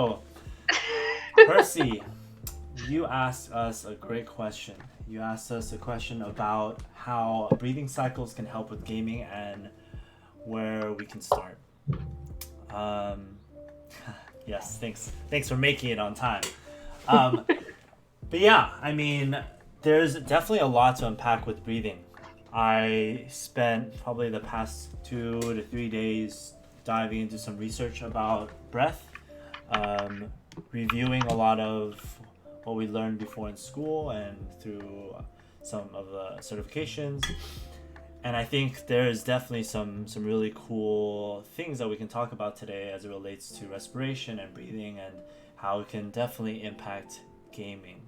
Oh, Percy, you asked us a great question. You asked us a question about how breathing cycles can help with gaming and where we can start. Um, yes, thanks. Thanks for making it on time. Um, but yeah, I mean, there's definitely a lot to unpack with breathing. I spent probably the past 2 to 3 days diving into some research about breath, um, reviewing a lot of what we learned before in school and through some of the certifications. And I think there's definitely some really cool things that we can talk about today as it relates to respiration and breathing and how it can definitely impact gaming.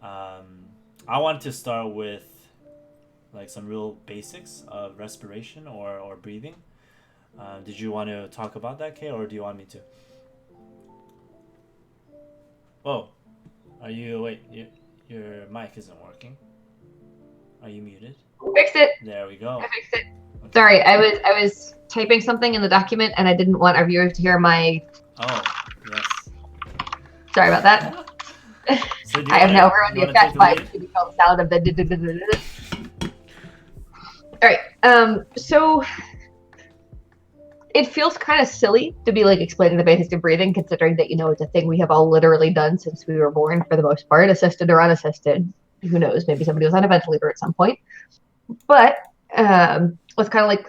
Um, I wanted to start with like some real basics of respiration or breathing. Did you want to talk about that, Kay, or do you want me to? Oh, are you wait? Your mic isn't working. Are you muted? Fixed it. There we go. I fixed it. Okay. Sorry, I was typing something in the document and I didn't want our viewers to hear my. Oh, yes. Sorry about that. So I have now ruined you the want to take effect the by lead? the sound of the. All right. So it feels kind of silly to be like explaining the basics of breathing, considering that it's a thing we have all literally done since we were born, for the most part, assisted or unassisted. Who knows? Maybe somebody was on a ventilator at some point. But let's kind of like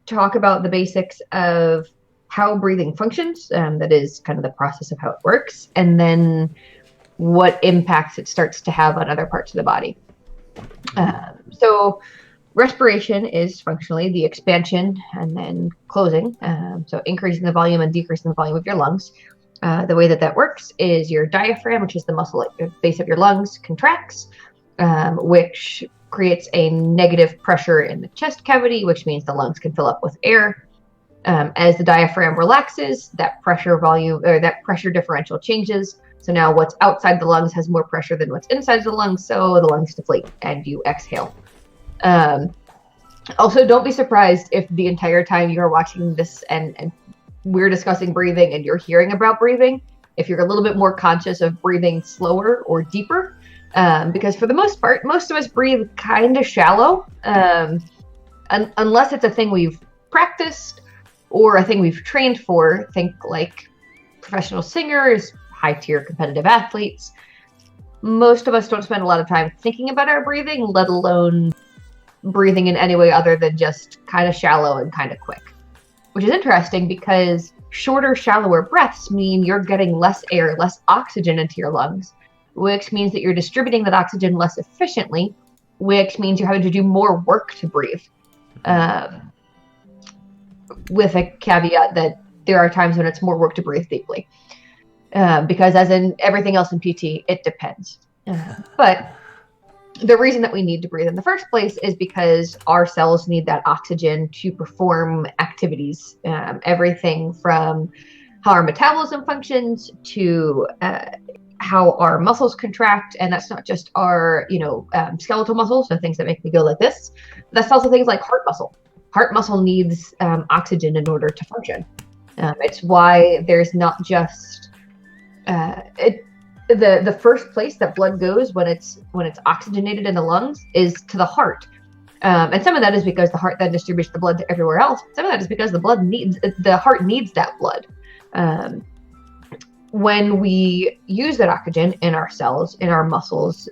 talk about the basics of how breathing functions. That is kind of the process of how it works, and then what impacts it starts to have on other parts of the body. So respiration is functionally the expansion and then closing. So increasing the volume and decreasing the volume of your lungs. The way that works is your diaphragm, which is the muscle at the base of your lungs, contracts, which creates a negative pressure in the chest cavity, which means the lungs can fill up with air. As the diaphragm relaxes, that pressure volume or that pressure differential changes. So now what's outside the lungs has more pressure than what's inside the lungs, so the lungs deflate and you exhale. Also, don't be surprised if the entire time you're watching this and we're discussing breathing and you're hearing about breathing, if you're a little bit more conscious of breathing slower or deeper, because for the most part, most of us breathe kind of shallow, unless it's a thing we've practiced or a thing we've trained for. Think like professional singers, high-tier competitive athletes. Most of us don't spend a lot of time thinking about our breathing, let alone breathing in any way other than just kind of shallow and kind of quick. Which is interesting because shorter, shallower breaths mean you're getting less air, less oxygen into your lungs, which means that you're distributing that oxygen less efficiently, which means you're having to do more work to breathe. With a caveat that there are times when it's more work to breathe deeply. Because as in everything else in PT, it depends. But the reason that we need to breathe in the first place is because our cells need that oxygen to perform activities. Everything from how our metabolism functions to how our muscles contract. And that's not just our, skeletal muscles, so things that make me go like this. That's also things like heart muscle. Heart muscle needs oxygen in order to function. It's why there's not just the first place that blood goes when it's oxygenated in the lungs is to the heart. And some of that is because the heart then distributes the blood to everywhere else. Some of that is because the heart needs that blood. When we use that oxygen in our cells, in our muscles,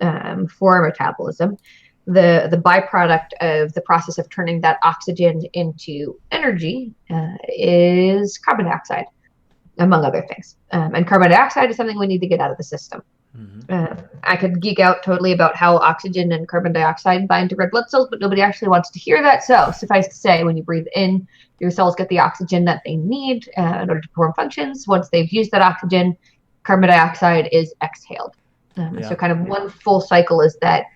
for our metabolism, the byproduct of the process of turning that oxygen into energy is carbon dioxide, among other things. And carbon dioxide is something we need to get out of the system. I could geek out totally about how oxygen and carbon dioxide bind to red blood cells, but nobody actually wants to hear that. So suffice to say, when you breathe in, your cells get the oxygen that they need in order to perform functions. Once they've used that oxygen, carbon dioxide is exhaled. So kind of one full cycle is that: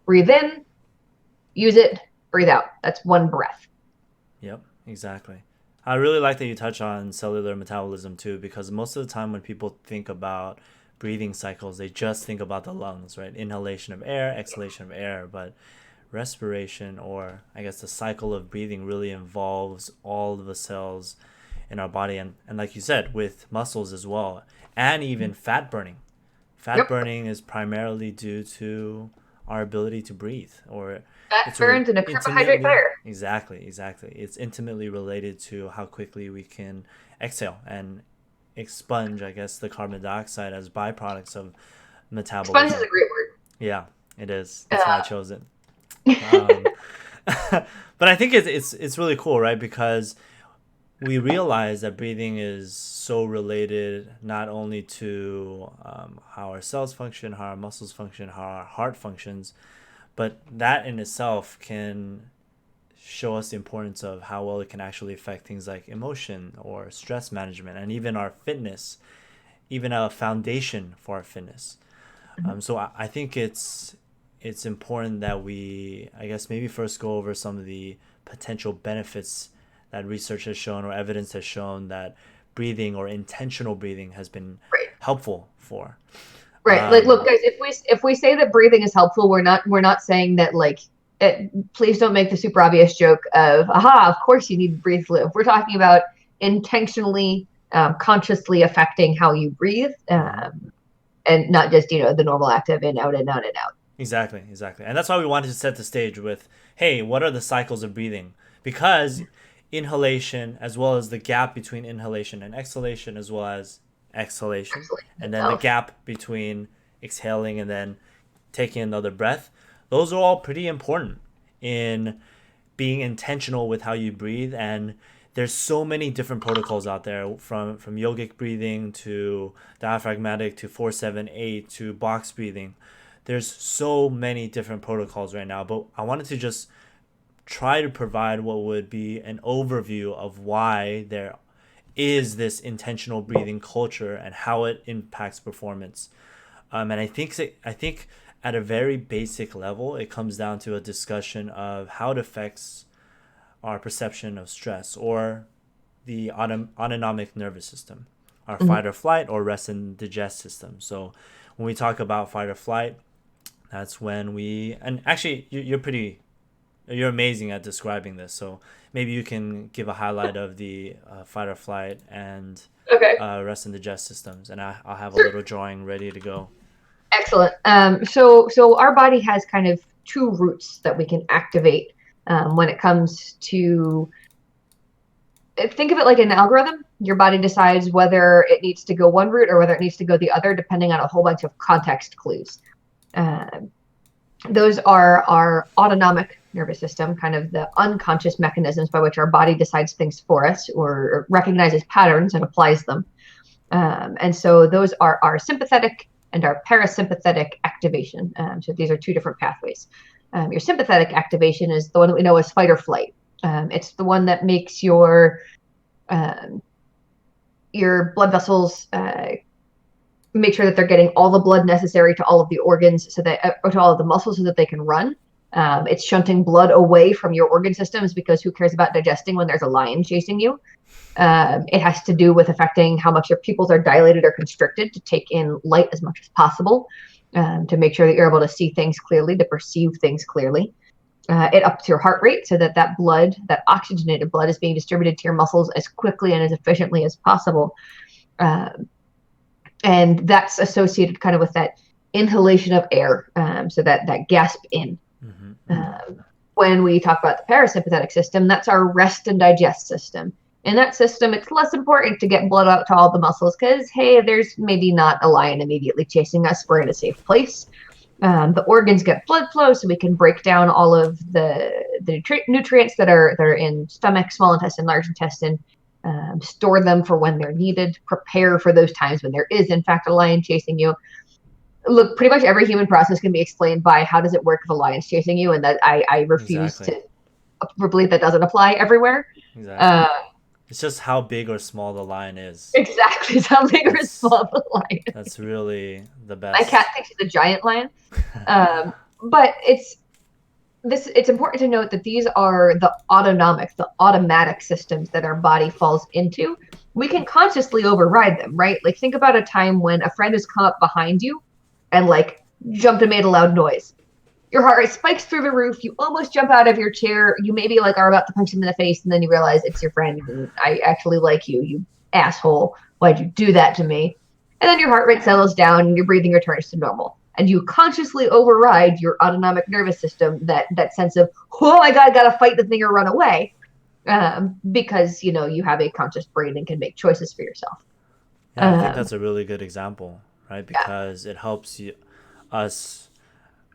breathe in, use it, breathe out. That's one breath. Yep, exactly. I really like that you touch on cellular metabolism too, because most of the time when people think about breathing cycles, they just think about the lungs, right? Inhalation of air, exhalation of air. But respiration, or I guess the cycle of breathing, really involves all of the cells in our body. And like you said, with muscles as well. and even fat burning. Fat Yep. burning is primarily due to our ability to breathe, or Fat burns and a carbohydrate intimately, fire. exactly. It's intimately related to how quickly we can exhale and expunge, I guess, the carbon dioxide as byproducts of Sponge is metabolism. a great word. Yeah, it is. That's why I chose it. Uh, Um, but I think it's really cool, right? Because we realize that breathing is so related not only to how our cells function, how our muscles function, how our heart functions, but that in itself can show us the importance of how well it can actually affect things like emotion or stress management and even our fitness, even a foundation for our fitness. So I think it's important that we, I guess, maybe first go over some of the potential benefits that research has shown or evidence has shown that breathing or intentional breathing has been right. helpful for. Right. Like, look, guys, if we say that breathing is helpful, we're not saying that like. Please don't make the super obvious joke of, aha, of course you need to breathe to live. We're talking about intentionally, consciously affecting how you breathe, and not just the normal act of in, out, in, out, and out. Exactly. And that's why we wanted to set the stage with, hey, what are the cycles of breathing? Because inhalation, as well as the gap between inhalation and exhalation, as well as exhalation, Excellent. and then the gap between exhaling and then taking another breath, those are all pretty important in being intentional with how you breathe. And there's so many different protocols out there, from yogic breathing to diaphragmatic to 478 to box breathing. There's so many different protocols right now, but I wanted to just try to provide what would be an overview of why there is this intentional breathing culture and how it impacts performance. And I think at a very basic level, it comes down to a discussion of how it affects our perception of stress, or the autonomic nervous system, our fight or flight or rest and digest system. So when we talk about fight or flight, that's when and actually you're amazing at describing this. So maybe you can give a highlight of the fight or flight and Okay. rest and digest systems, and I'll have a Sure. little drawing ready to go. Excellent. So our body has kind of two routes that we can activate when it comes to. Think of it like an algorithm. Your body decides whether it needs to go one route or whether it needs to go the other, depending on a whole bunch of context clues. Those are our autonomic nervous system, kind of the unconscious mechanisms by which our body decides things for us, or recognizes patterns and applies them. And so those are our sympathetic and our parasympathetic activation. So these are two different pathways. Your sympathetic activation is the one that we know as fight or flight. It's the one that makes your blood vessels make sure that they're getting all the blood necessary to all of the organs, so that, or to all of the muscles, so that they can run. It's shunting blood away from your organ systems, because who cares about digesting when there's a lion chasing you? It has to do with affecting how much your pupils are dilated or constricted to take in light as much as possible, to make sure that you're able to see things clearly, to perceive things clearly. It ups your heart rate so that blood, that oxygenated blood, is being distributed to your muscles as quickly and as efficiently as possible. And that's associated kind of with that inhalation of air, so that gasp in. When we talk about the parasympathetic system, that's our rest and digest system. In that system, it's less important to get blood out to all the muscles, because, hey, there's maybe not a lion immediately chasing us. We're in a safe place. The organs get blood flow, so we can break down all of the nutrients that are in stomach, small intestine, large intestine, store them for when they're needed, prepare for those times when there is, in fact, a lion chasing you. Look, pretty much every human process can be explained by how does it work if a lion's chasing you, and that I refuse to believe that doesn't apply everywhere. Exactly. It's just how big or small the lion is. Exactly. It's how big or small the lion is. That's really the best. My cat thinks it's a giant lion. But it's important to note that these are the autonomic, the automatic systems that our body falls into. We can consciously override them, right? Like, think about a time when a friend has come up behind you and like jumped and made a loud noise. Your heart rate spikes through the roof. You almost jump out of your chair. You maybe like are about to punch him in the face, and then you realize it's your friend. And I actually like you, you asshole. Why'd you do that to me? And then your heart rate settles down and your breathing returns to normal. And you consciously override your autonomic nervous system, that sense of, oh my God, I gotta fight the thing or run away. Because you have a conscious brain and can make choices for yourself. Yeah, I think Um, that's a really good example, right? yeah, Because it helps us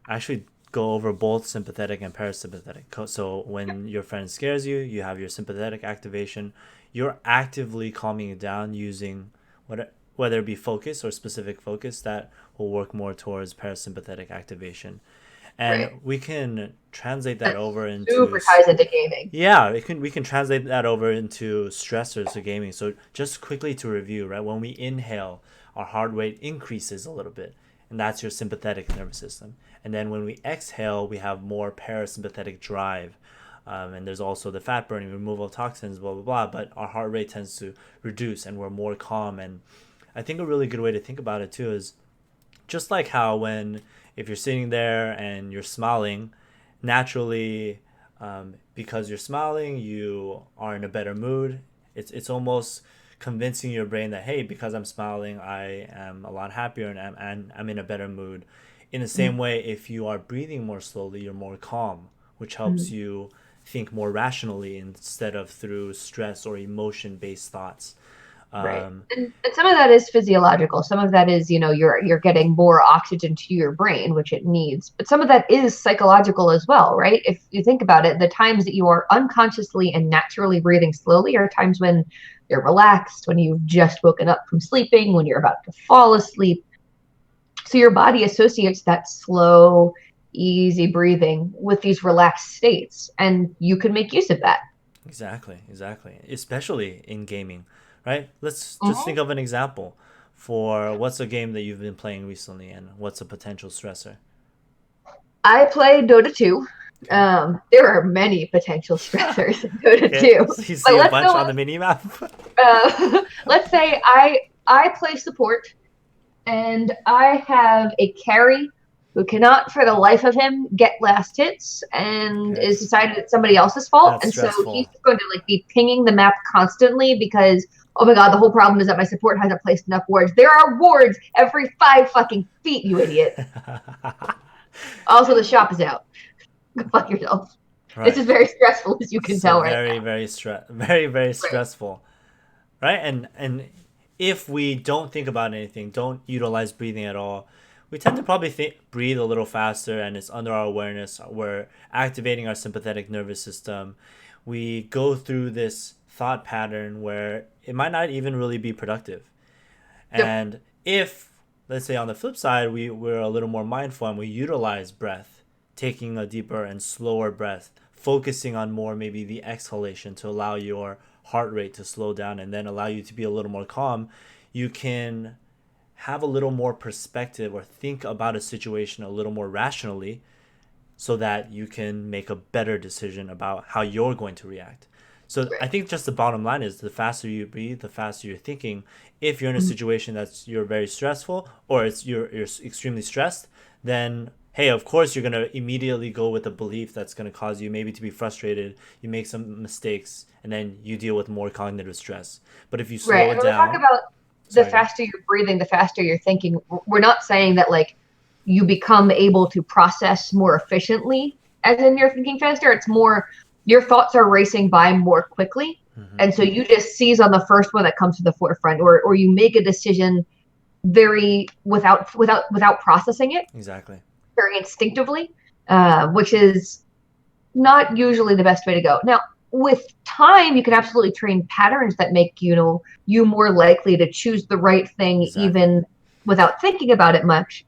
actually go over both sympathetic and parasympathetic. So when your friend scares you, you have your sympathetic activation. You're actively calming it down using whether it be focus or specific focus that will work more towards parasympathetic activation. And right. we can translate that That over into super ties into gaming. yeah, we can translate that over into stressors of gaming. So just quickly to review, right? When we inhale, our heart rate increases a little bit, and that's your sympathetic nervous system. And then when we exhale, we have more parasympathetic drive. And there's also the fat burning, removal of toxins, blah blah blah. But our heart rate tends to reduce, and we're more calm. And I think a really good way to think about it too is just like how when if you're sitting there and you're smiling, naturally, because you're smiling, you are in a better mood. It's almost convincing your brain that hey, because I'm smiling, I am a lot happier and I'm in a better mood. In the same way, if you are breathing more slowly, you're more calm, which helps Mm-hmm. you think more rationally instead of through stress or emotion based thoughts. Right. Um, And some of that is physiological. Some of that is, you're getting more oxygen to your brain, which it needs. But some of that is psychological as well, right? If you think about it, the times that you are unconsciously and naturally breathing slowly are times when you're relaxed, when you've just woken up from sleeping, when you're about to fall asleep. So your body associates that slow, easy breathing with these relaxed states, and you can make use of that. Exactly, exactly. Especially in gaming, right? Let's just Mhm. think of an example for what's a game that you've been playing recently and what's a potential stressor. I play Dota 2. Okay. There are many potential stressors in Dota Okay. 2. So you But see a bunch on the mini map. let's say I play support and I have a carry who cannot for the life of him get last hits and Okay. is decided it's somebody else's fault. That's And so he's stressful. going to be pinging the map constantly because oh my god, the whole problem is that my support hasn't placed enough wards. There are wards every 5 fucking feet, you idiot. Also, the shop is out. Go fuck yourself. This is Right. very stressful, as you can So tell right very, now. very very Right. stressful, right? And if we don't think about anything, don't utilize breathing at all, we tend to probably breathe a little faster, and it's under our awareness. We're activating our sympathetic nervous system. We go through this thought pattern where it might not even really be productive. Yep. And if, let's say, on the flip side, we're a little more mindful and we utilize breath, taking a deeper and slower breath, focusing on more maybe the exhalation to allow your heart rate to slow down and then allow you to be a little more calm, you can have a little more perspective or think about a situation a little more rationally so that you can make a better decision about how you're going to react. So I Right. think just the bottom line is the faster you breathe, the faster you're thinking. If you're in a Mhm. situation that's you're very stressful or you're extremely stressed, then hey, of course you're gonna immediately go with a belief that's gonna cause you maybe to be frustrated. You make some mistakes, and then you deal with more cognitive stress. But if you Right. slow And it when we talk down, about the sorry, go ahead. faster you're breathing, the faster you're thinking, we're not saying that like you become able to process more efficiently as in you're thinking faster. It's more your thoughts are racing by more quickly. Mm-hmm. And so you just seize on the first one that comes to the forefront, or you make a decision very without processing it, Exactly. very instinctively, which is not usually the best way to go. Now, with time, you can absolutely train patterns that make you more likely to choose the right thing Exactly. even without thinking about it much.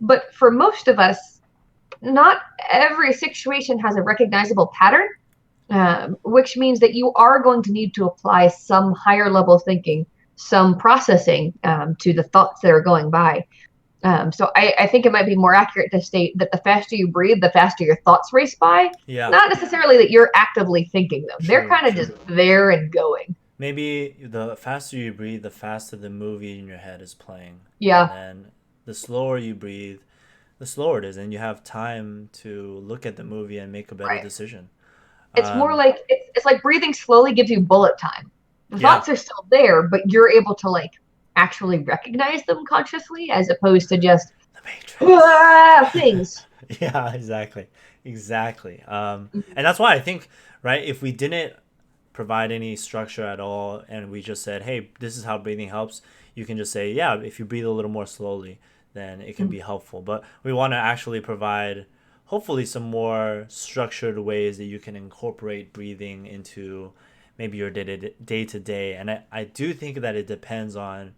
But for most of us, not every situation has a recognizable pattern, which means that you are going to need to apply some higher level thinking, some processing to the thoughts that are going by. So I think it might be more accurate to state that the faster you breathe, the faster your thoughts race by. Yeah. Not necessarily that you're actively thinking them. They're True. kind of just True. there and going. Maybe the faster you breathe, the faster the movie in your head is playing. And Yeah. then the slower you breathe, the slower it is. And you have time to look at the movie and make a better Right. decision. It's more Um, like it's like breathing slowly gives you bullet time. The yeah, thoughts are still there, but you're able to like actually recognize them consciously as opposed to just The Matrix. things. Yeah, exactly. And that's why I think, right, if we didn't provide any structure at all and we just said, hey, this is how breathing helps, you can just say, yeah, if you breathe a little more slowly, then it can be helpful. But we want to actually provide hopefully some more structured ways that you can incorporate breathing into maybe your day to day. And I do think that it depends on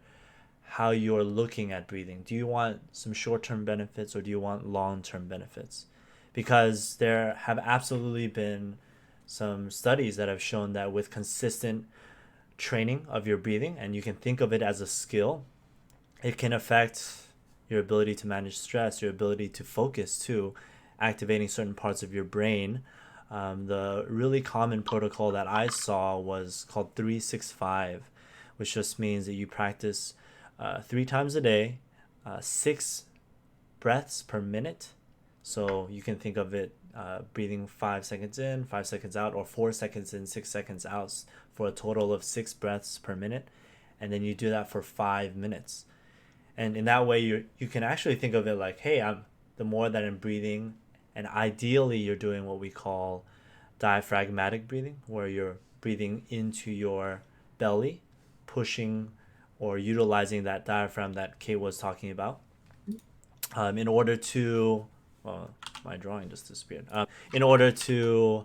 how you're looking at breathing. Do you want some short term benefits or do you want long term benefits? Because there have absolutely been some studies that have shown that with consistent training of your breathing, and you can think of it as a skill, it can affect your ability to manage stress, your ability to focus too, activating certain parts of your brain. The really common protocol that I saw was called 365, which just means that you practice 3 times a day, 6 breaths per minute. So you can think of it breathing 5 seconds in, 5 seconds out, or 4 seconds in, 6 seconds out for a total of 6 breaths per minute. And then you do that for 5 minutes. And in that way, you can actually think of it like, hey, the more that I'm breathing, and ideally you're doing what we call diaphragmatic breathing, where you're breathing into your belly, pushing or utilizing that diaphragm that Kate was talking about, in order to, well, my drawing just disappeared. In order to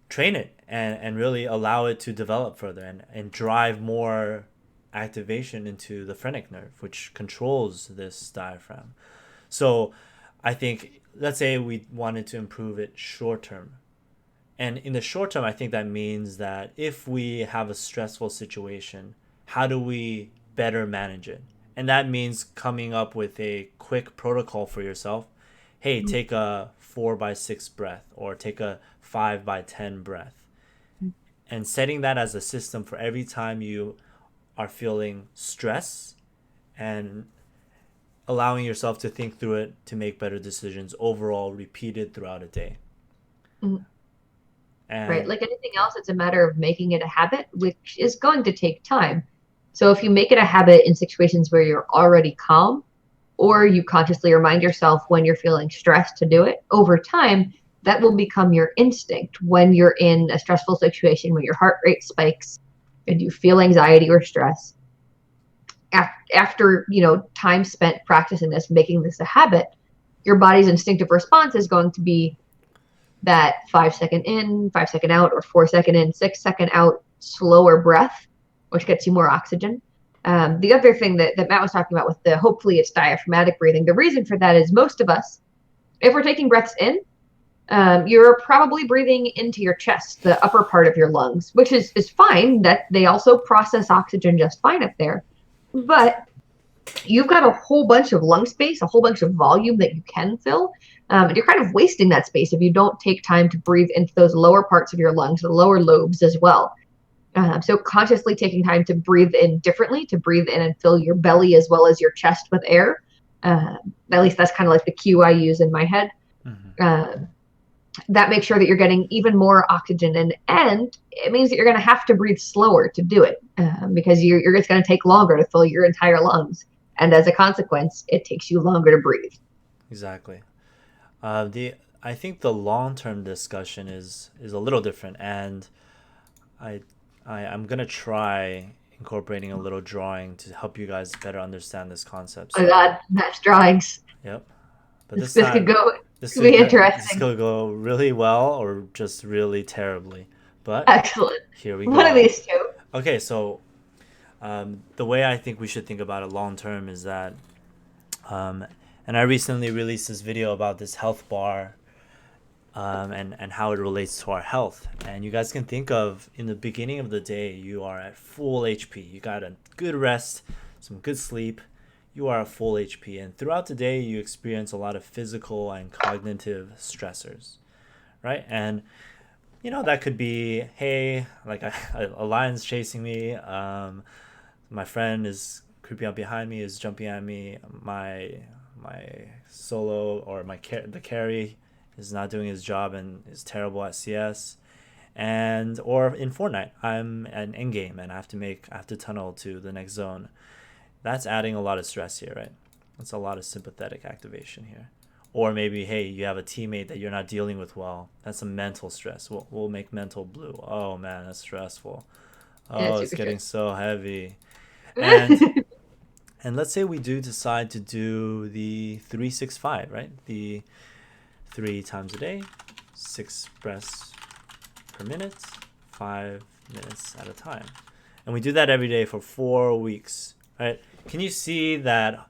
train it and really allow it to develop further and drive more activation into the phrenic nerve, which controls this diaphragm. So I think, let's say we wanted to improve it short term. And in the short term, I think that means that if we have a stressful situation, how do we better manage it? And that means coming up with a quick protocol for yourself. Hey, take a 4 by 6 breath or take a 5 by 10 breath. And setting that as a system for every time you are feeling stress and allowing yourself to think through it to make better decisions overall repeated throughout a day. Right. And Like anything else, it's a matter of making it a habit, which is going to take time. So if you make it a habit in situations where you're already calm, or you consciously remind yourself when you're feeling stressed to do it, over time, that will become your instinct when you're in a stressful situation when your heart rate spikes and you feel anxiety or stress. After, time spent practicing this, making this a habit, your body's instinctive response is going to be that 5 second in, 5 second out, or 4 second in, 6 second out, slower breath, which gets you more oxygen. The other thing that Matt was talking about with hopefully it's diaphragmatic breathing, the reason for that is most of us, if we're taking breaths in, you're probably breathing into your chest, the upper part of your lungs, which is fine. That they also process oxygen just fine up there. But you've got a whole bunch of lung space, a whole bunch of volume that you can fill. And you're kind of wasting that space if you don't take time to breathe into those lower parts of your lungs, the lower lobes as well. So consciously taking time to breathe in differently, to breathe in and fill your belly as well as your chest with air. At least that's kind of like the cue I use in my head. That makes sure that you're getting even more oxygen in, and it means that you're going to have to breathe slower to do it because you're just going to take longer to fill your entire lungs. And as a consequence, it takes you longer to breathe. exactly. I think the long term discussion is a little different, and I I'm gonna try incorporating a little drawing to help you guys better understand this concept. Oh my So, God, Matt's drawings. yep. But This, this this could time, go. This this could be this interesting. could go really well or just really terribly. But Excellent. here we One of go. these two. Okay, so the way I think we should think about it long term is that, um, and I recently released this video about this health bar, and how it relates to our health. And you guys can think of in the beginning of the day, you are at full HP. You got a good rest, some good sleep. You are at full HP. And throughout the day, you experience a lot of physical and cognitive stressors, right? And that could be, hey, like a lion's chasing me. My friend is creeping up behind me, is jumping at me. My solo or the carry is not doing his job and is terrible at CS. And or in Fortnite, I'm an endgame and I have to tunnel to the next zone. That's adding a lot of stress here, right? That's a lot of sympathetic activation here. Or maybe, hey, you have a teammate that you're not dealing with well. That's some mental stress. We'll make mental blue. Oh man, that's stressful. Yeah, Oh, it's super getting so heavy. And stressful. and let's say we do decide to do the 365, right? The 3 times a day, 6 breaths per minute, 5 minutes at a time. And we do that every day for 4 weeks, right? Can you see that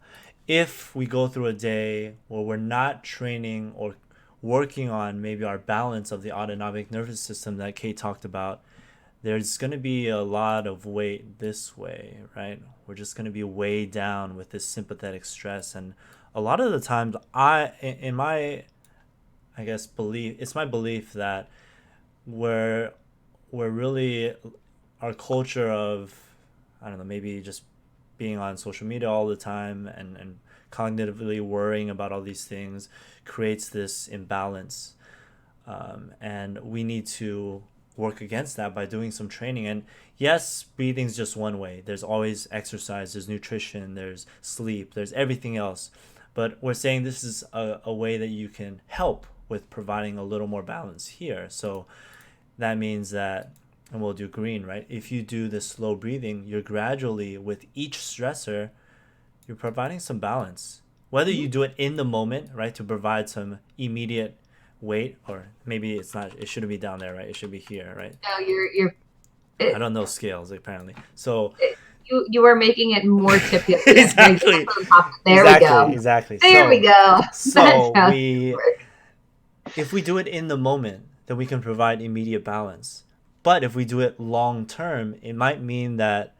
if we go through a day where we're not training or working on maybe our balance of the autonomic nervous system that Kate talked about, there's going to be a lot of weight this way, right? We're just going to be weighed down with this sympathetic stress. And a lot of the times, in my, I guess, belief, it's my belief that we're really, our culture of, I don't know, maybe just being on social media all the time and cognitively worrying about all these things creates this imbalance. And we need to work against that by doing some training. And yes, breathing's just one way. There's always exercise, there's nutrition, there's sleep, there's everything else. But we're saying this is a way that you can help with providing a little more balance here. So that means that, and we'll do green, right? If you do the slow breathing, you're gradually, with each stressor, you're providing some balance. Whether you do it in the moment, right, to provide some immediate weight, or maybe it's not, it shouldn't be down there, right? It should be here, right? No, you're I don't know scales, apparently. So you are making it more tippy. exactly, There we go. exactly. There we go. That's So how we, if we do it in the moment, then we can provide immediate balance. But if we do it long term, it might mean that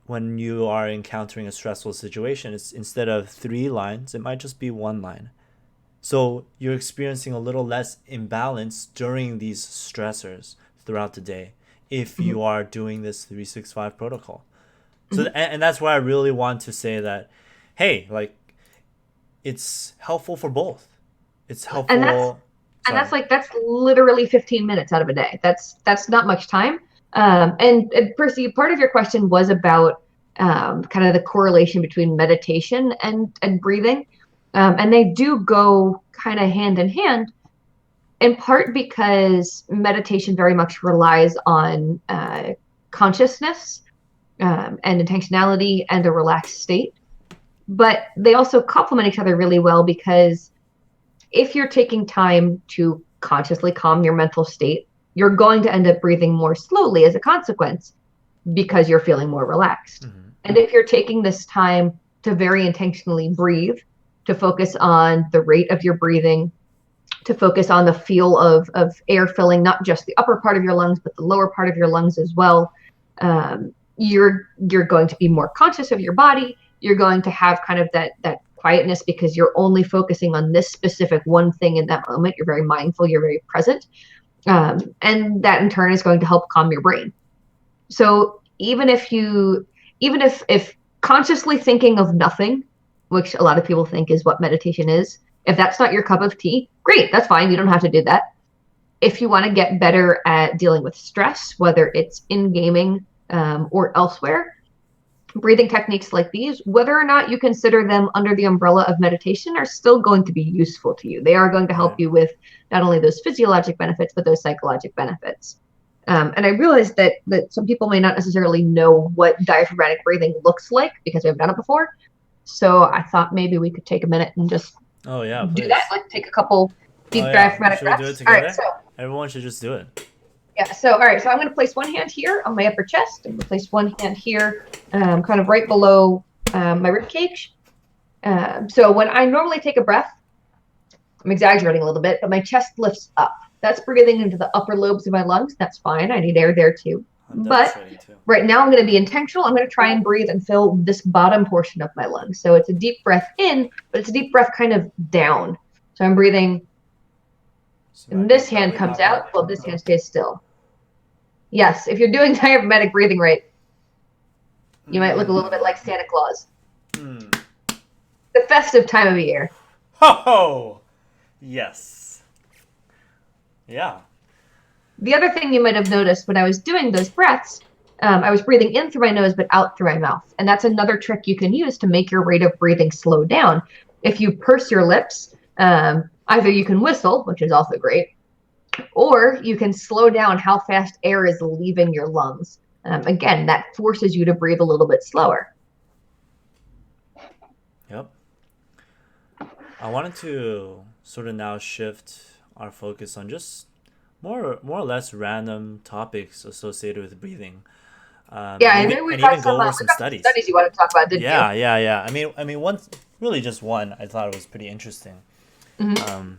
when you are encountering a stressful situation, it's instead of 3 lines, it might just be 1 line. So you're experiencing a little less imbalance during these stressors throughout the day if you are doing this 365 protocol. So and that's why I really want to say that, hey, like, it's helpful for both. It's helpful. And that's literally 15 minutes out of a day. That's not much time. And Percy, part of your question was about kind of the correlation between meditation and breathing. And they do go kind of hand in hand, in part because meditation very much relies on consciousness and intentionality and a relaxed state. But they also complement each other really well, because if you're taking time to consciously calm your mental state, you're going to end up breathing more slowly as a consequence, because you're feeling more relaxed. And if you're taking this time to very intentionally breathe, to focus on the rate of your breathing, to focus on the feel of air filling not just the upper part of your lungs, but the lower part of your lungs as well, you're going to be more conscious of your body. You're going to have kind of that quietness, because you're only focusing on this specific one thing in that moment. You're very mindful, you're very present. And that in turn is going to help calm your brain. So even if consciously thinking of nothing, which a lot of people think is what meditation is, if that's not your cup of tea, great, that's fine. You don't have to do that. If you want to get better at dealing with stress, whether it's in gaming or elsewhere, breathing techniques like these, whether or not you consider them under the umbrella of meditation, are still going to be useful to you. They are going to help you with not only those physiologic benefits, but those psychologic benefits. And I realized that some people may not necessarily know what diaphragmatic breathing looks like, because we haven't done it before. So I thought maybe we could take a minute and just do that, like take a couple deep diaphragmatic breaths. Should we do it together? All right, so everyone should just do it. Yeah, so all right, so I'm going to place one hand here on my upper chest. I'm going to place one hand here, kind of right below my rib cage. So when I normally take a breath, I'm exaggerating a little bit, but my chest lifts up. That's breathing into the upper lobes of my lungs. That's fine. I need air there too. But right now I'm going to be intentional. I'm going to try and breathe and fill this bottom portion of my lungs. So it's a deep breath in, but it's a deep breath kind of down. So I'm breathing, and this hand comes out while this hand stays still. Yes, if you're doing diaphragmatic breathing right, you might look a little bit like Santa Claus. The festive time of year. Ho ho! Yes. Yeah. The other thing you might have noticed when I was doing those breaths, I was breathing in through my nose but out through my mouth. And that's another trick you can use to make your rate of breathing slow down. If you purse your lips, either you can whistle, which is also great, or you can slow down how fast air is leaving your lungs. Again, that forces you to breathe a little bit slower. Yep. I wanted to sort of now shift our focus on just more or less random topics associated with breathing. Yeah, And I even know and even go over we some got some studies. studies you want to talk about, didn't you? Yeah. I mean, one really just one. I thought it was pretty interesting. Mm-hmm.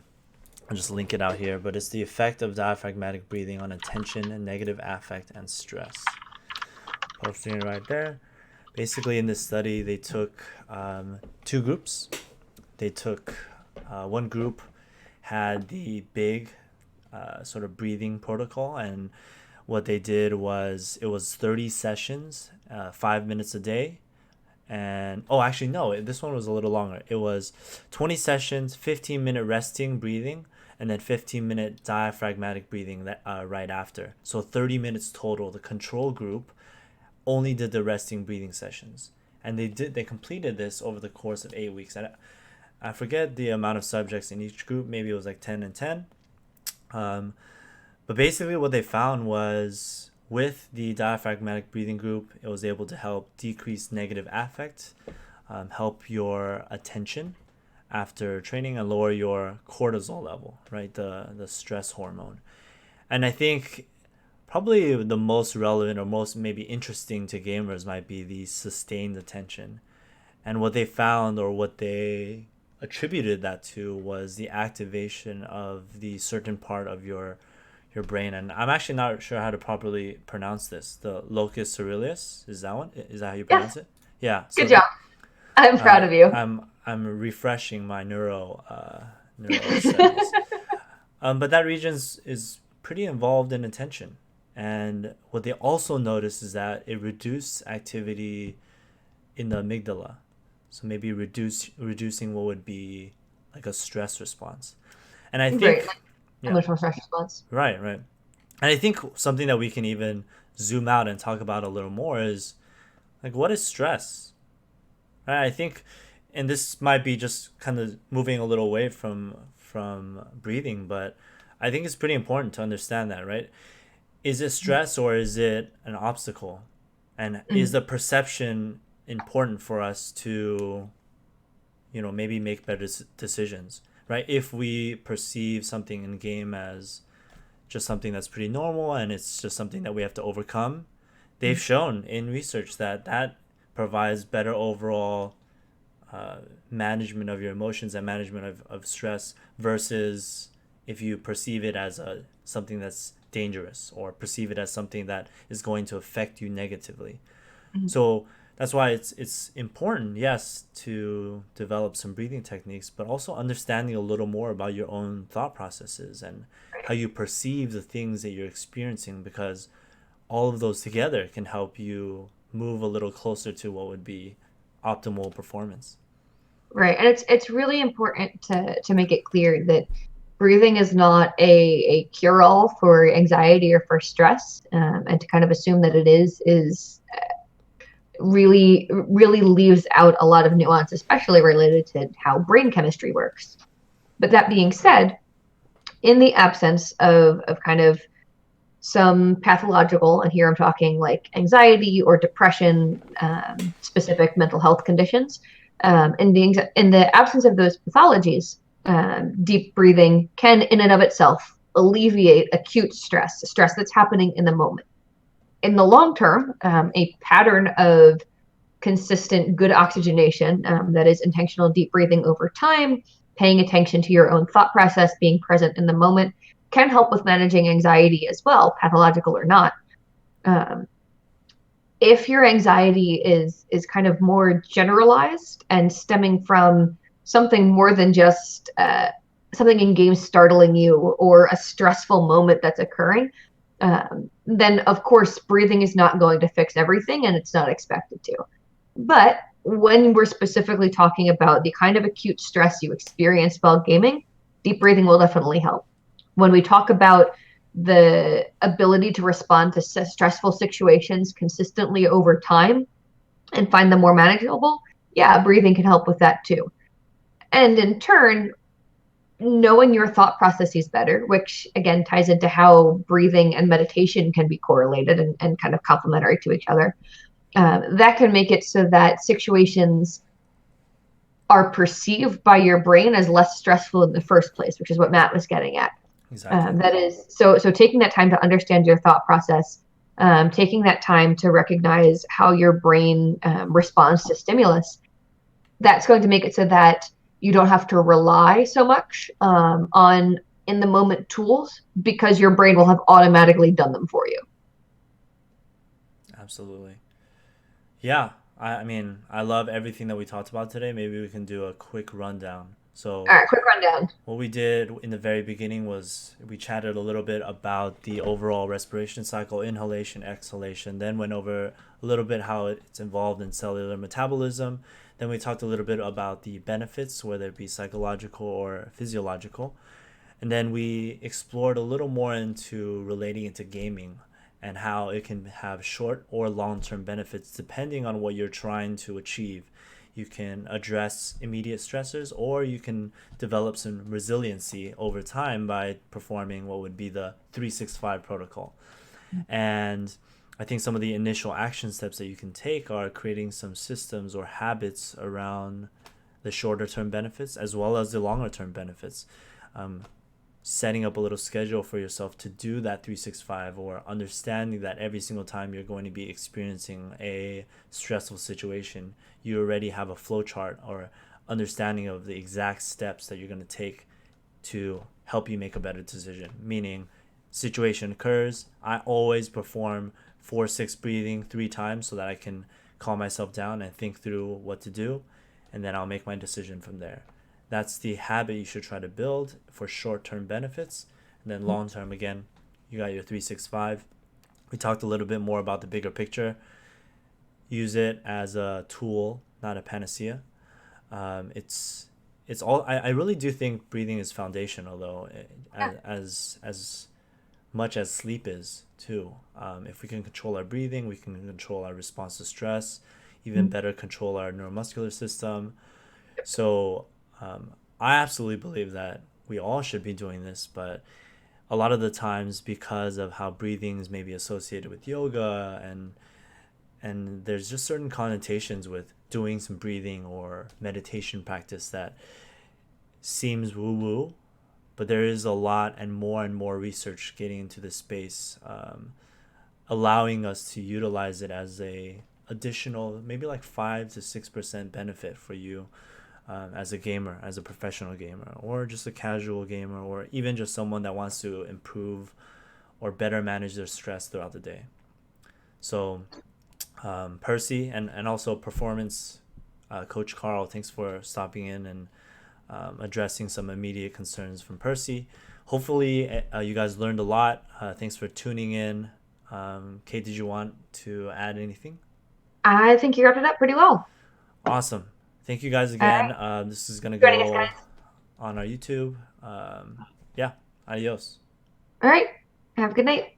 I'll just link it out here, but it's the effect of diaphragmatic breathing on attention and negative affect and stress. Posting it right there. Basically, in this study, they took two groups. They took one group had the big sort of breathing protocol, and what they did was it was 30 sessions, 5 minutes a day. And oh, actually, no, this one was a little longer. It was 20 sessions, 15-minute resting breathing, and then 15-minute diaphragmatic breathing right after. So 30 minutes total. The control group only did the resting breathing sessions, and they completed this over the course of 8 weeks. I forget the amount of subjects in each group. Maybe it was like 10 and 10. But basically, what they found was with the diaphragmatic breathing group, it was able to help decrease negative affect, help your attention after training, and lower your cortisol level, right? The stress hormone. And I think probably the most relevant or most maybe interesting to gamers might be the sustained attention. And what they found, or what they attributed that to, was the activation of the certain part of your brain. And I'm actually not sure how to properly pronounce this. The locus ceruleus, is that one? Is that how you Yeah, pronounce it? Yeah. So good job. I'm proud of you. I'm refreshing my neuro studies. But that region is pretty involved in attention. And what they also noticed is that it reduced activity in the amygdala. So maybe reducing what would be like a stress response. And I Great. think, yeah, Emotional stress response. right. And I think something that we can even zoom out and talk about a little more is like, what is stress? Right? I think, and this might be just kind of moving a little away from breathing, but I think it's pretty important to understand that, right? Is it stress or is it an obstacle? And is Mm-hmm. the perception important for us to, maybe make better decisions, right? If we perceive something in game as just something that's pretty normal and it's just something that we have to overcome, they've shown in research that that provides better overall management of your emotions and management of stress, versus if you perceive it as something that's dangerous, or perceive it as something that is going to affect you negatively. So that's why it's important, yes, to develop some breathing techniques, but also understanding a little more about your own thought processes and how you perceive the things that you're experiencing, because all of those together can help you move a little closer to what would be optimal performance. Right. And it's really important to make it clear that breathing is not a cure-all for anxiety or for stress, and to kind of assume that it is really leaves out a lot of nuance, especially related to how brain chemistry works. But that being said, in the absence of kind of some pathological, and here I'm talking like anxiety or depression, specific mental health conditions, in the absence of those pathologies, deep breathing can, in and of itself, alleviate acute stress that's happening in the moment. In the long term, a pattern of consistent good oxygenation, that is intentional deep breathing over time, paying attention to your own thought process, being present in the moment, can help with managing anxiety as well, pathological or not. Um, if your anxiety is kind of more generalized and stemming from something more than just something in game startling you or a stressful moment that's occurring, then of course breathing is not going to fix everything, and it's not expected to. But when we're specifically talking about the kind of acute stress you experience while gaming, deep breathing will definitely help. When we talk about the ability to respond to stressful situations consistently over time and find them more manageable, yeah, breathing can help with that too. And in turn, knowing your thought processes better, which again ties into how breathing and meditation can be correlated and kind of complementary to each other, that can make it so that situations are perceived by your brain as less stressful in the first place, which is what Matt was getting at. Exactly. That is so taking that time to understand your thought process, taking that time to recognize how your brain responds to stimulus, that's going to make it so that you don't have to rely so much on in the moment tools because your brain will have automatically done them for you. Absolutely. Yeah. I mean, I love everything that we talked about today. Maybe we can do a quick rundown. So, All right, quick rundown. what we did in the very beginning was we chatted a little bit about the overall respiration cycle, inhalation, exhalation, then went over a little bit how it's involved in cellular metabolism. Then we talked a little bit about the benefits, whether it be psychological or physiological. And then we explored a little more into relating it to gaming and how it can have short or long term benefits depending on what you're trying to achieve. You can address immediate stressors, or you can develop some resiliency over time by performing what would be the 365 protocol. And I think some of the initial action steps that you can take are creating some systems or habits around the shorter term benefits as well as the longer term benefits. Um, Setting up a little schedule for yourself to do that 365, or understanding that every single time you're going to be experiencing a stressful situation, you already have a flow chart or understanding of the exact steps that you're going to take to help you make a better decision. Meaning, situation occurs, I always perform 4-6 breathing 3 times so that I can calm myself down and think through what to do, and then I'll make my decision from there. That's the habit you should try to build for short-term benefits. And then long-term, again, you got your 365. We talked a little bit more about the bigger picture. Use it as a tool, not a panacea. It's all. I really do think breathing is foundational, though, Yeah. as much as sleep is too. If we can control our breathing, we can control our response to stress, even better control our neuromuscular system. So I absolutely believe that we all should be doing this, but a lot of the times, because of how breathing is maybe associated with yoga, and there's just certain connotations with doing some breathing or meditation practice that seems woo woo, but there is a lot and more research getting into this space, allowing us to utilize it as a additional maybe like 5 to 6% benefit for you, as a gamer, as a professional gamer, or just a casual gamer, or even just someone that wants to improve or better manage their stress throughout the day. So, Percy, and also performance coach Carl, thanks for stopping in and addressing some immediate concerns from Percy. Hopefully, you guys learned a lot. Thanks for tuning in. Kate, did you want to add anything? I think you wrapped it up pretty well. Awesome. Thank you guys All again. right, This is going to joining us, go guys. on our YouTube. Yeah, adios. All right, have a good night.